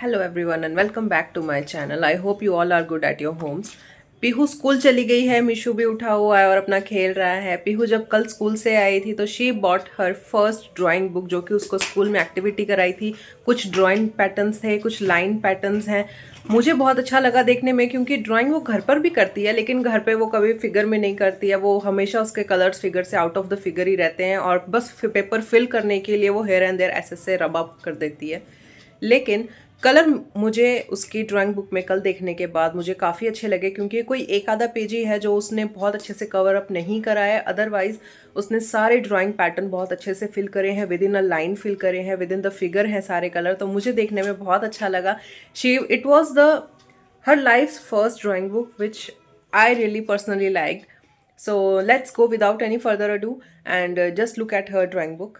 Hello everyone and welcome back to my channel. I hope you all are good at your homes. Pihu school चली गई है, मिशू भी उठा हुआ है और अपना खेल रहा है। पीहू जब कल स्कूल से आई थी तो she bought her first drawing book, जो कि उसको स्कूल में एक्टिविटी कराई थी। कुछ ड्राइंग पैटर्न्स थे, कुछ लाइन पैटर्न्स हैं। मुझे बहुत अच्छा लगा देखने में, क्योंकि ड्राइंग वो घर पर भी करती है, लेकिन घर पे वो कभी फिगर में नहीं करती है। वो हमेशा उसके कलर्स फिगर से आउट ऑफ द फिगर ही रहते हैं और बस पेपर फिल करने के लिए वो हेयर एंड देयर ऐसे से रब अप कर देती है। लेकिन कलर मुझे उसकी ड्राइंग बुक में कल देखने के बाद मुझे काफ़ी अच्छे लगे, क्योंकि कोई एक आधा पेज ही है जो उसने बहुत अच्छे से कवर अप नहीं करा है। अदरवाइज उसने सारे ड्राइंग पैटर्न बहुत अच्छे से फिल करे हैं, within a line fill करे हैं, विद इन द फिगर हैं सारे कलर। तो मुझे देखने में बहुत अच्छा लगा। It was the her life first drawing book which I really personally like. So let's go without any further ado and just look at her drawing book.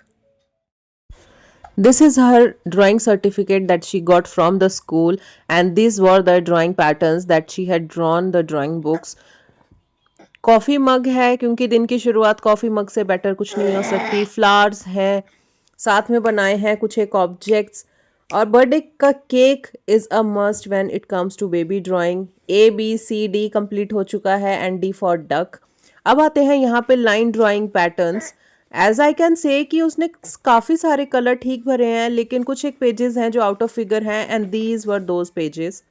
This is her drawing certificate that she got from the school, and these were the drawing patterns that she had drawn the drawing books. Coffee mug है, क्योंकि दिन की शुरुआत coffee mug से better कुछ नहीं हो सकती। फ्लावर्स हैं, साथ में बनाए हैं कुछ एक ऑब्जेक्ट्स। और बर्थडे का cake is a must when it comes to baby drawing. ABCD complete हो चुका है एंड D फॉर डक। अब आते हैं यहाँ पे line drawing patterns. As I can say कि उसने काफ़ी सारे कलर ठीक भरे हैं, लेकिन कुछ एक पेजेस हैं जो आउट ऑफ फिगर हैं, and these were those pages.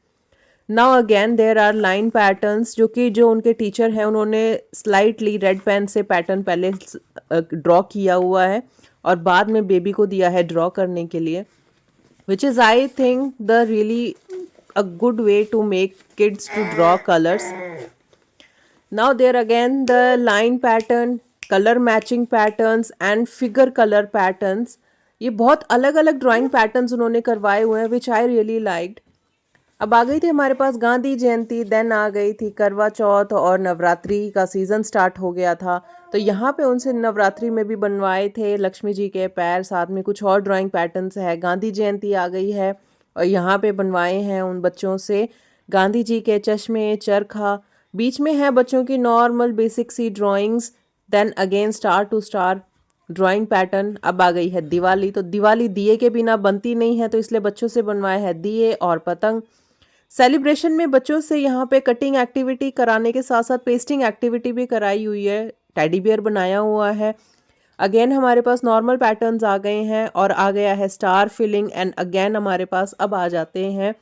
Now again there are line patterns, जो उनके टीचर हैं उन्होंने स्लाइटली रेड पेन से पैटर्न पहले ड्रॉ किया हुआ है और बाद में बेबी को दिया है ड्रॉ करने के लिए, which is I think the really a good way to make kids to draw colours. Now there again the line pattern, color matching patterns and figure color patterns. ये बहुत अलग अलग ड्राइंग पैटर्न्स उन्होंने करवाए हुए हैं, विच आई रियली लाइक्ड. अब आ गई थी हमारे पास गांधी जयंती, देन आ गई थी करवा चौथ और नवरात्रि का सीज़न स्टार्ट हो गया था। तो यहाँ पे उनसे नवरात्रि में भी बनवाए थे लक्ष्मी जी के पैर, साथ में कुछ और ड्राइंग पैटर्न्स है। गांधी जयंती आ गई है और यहाँ पे बनवाए हैं उन बच्चों से गांधी जी के चश्मे, चरखा। बीच में है बच्चों की नॉर्मल बेसिक सी drawings. Then again star to star drawing pattern. अब आ गई है दिवाली, तो दिवाली दिए के बिना बनती नहीं है, तो इसलिए बच्चों से बनवाए हैं दिए और पतंग। सेलिब्रेशन में बच्चों से यहाँ पे कटिंग एक्टिविटी कराने के साथ साथ पेस्टिंग एक्टिविटी भी कराई हुई है। टेडी बियर बनाया हुआ है। अगेन हमारे पास नॉर्मल पैटर्न्स आ गए हैं और आ गया है स्टार फिलिंग। एंड अगेन हमारे पास अब आ जाते हैं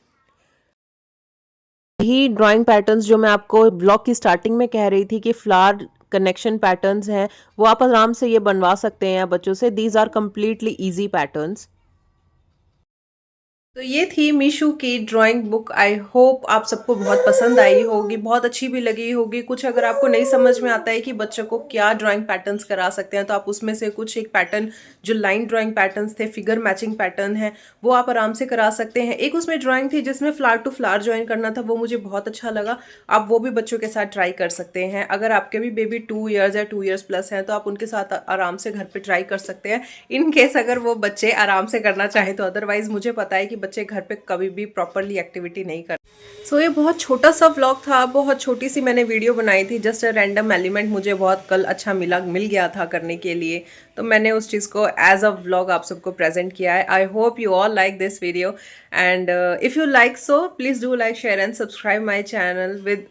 यही ड्राइंग पैटर्न्स जो मैं आपको ब्लॉग की स्टार्टिंग में कह रही थी कि फ्लावर कनेक्शन पैटर्न्स हैं, वो आप आराम से ये बनवा सकते हैं बच्चों से। These are completely easy patterns. तो ये थी मीशू की ड्राइंग बुक। आई होप आप सबको बहुत पसंद आई होगी, बहुत अच्छी भी लगी होगी। कुछ अगर आपको नहीं समझ में आता है कि बच्चों को क्या ड्राइंग पैटर्न्स करा सकते हैं, तो आप उसमें से कुछ एक पैटर्न जो लाइन ड्राइंग पैटर्न्स थे, फिगर मैचिंग पैटर्न है, वो आप आराम से करा सकते हैं। एक उसमें ड्राइंग थी जिसमें फ्लावर टू फ्लावर ज्वाइन करना था, वो मुझे बहुत अच्छा लगा। आप वो भी बच्चों के साथ ट्राई कर सकते हैं। अगर आपके भी बेबी 2 ईयर्स या 2 ईयर्स प्लस हैं, तो आप उनके साथ आराम से घर पर ट्राई कर सकते हैं, इन केस अगर वो बच्चे आराम से करना चाहें तो। अदरवाइज मुझे पता है कि बच्चे घर पे कभी भी प्रॉपरली एक्टिविटी नहीं कर। सो ये बहुत छोटा सा व्लॉग था, बहुत छोटी सी मैंने वीडियो बनाई थी। जस्ट अ रैंडम एलिमेंट मुझे बहुत कल अच्छा मिल गया था करने के लिए, तो मैंने उस चीज़ को एज अ व्लॉग आप सबको प्रेजेंट किया है। I hope you all like this video and if you like so please do like, share and subscribe my channel with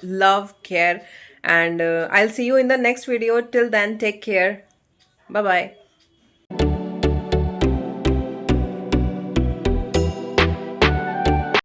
love, care, and I'll see you in the next video. Till then, take care. Bye bye.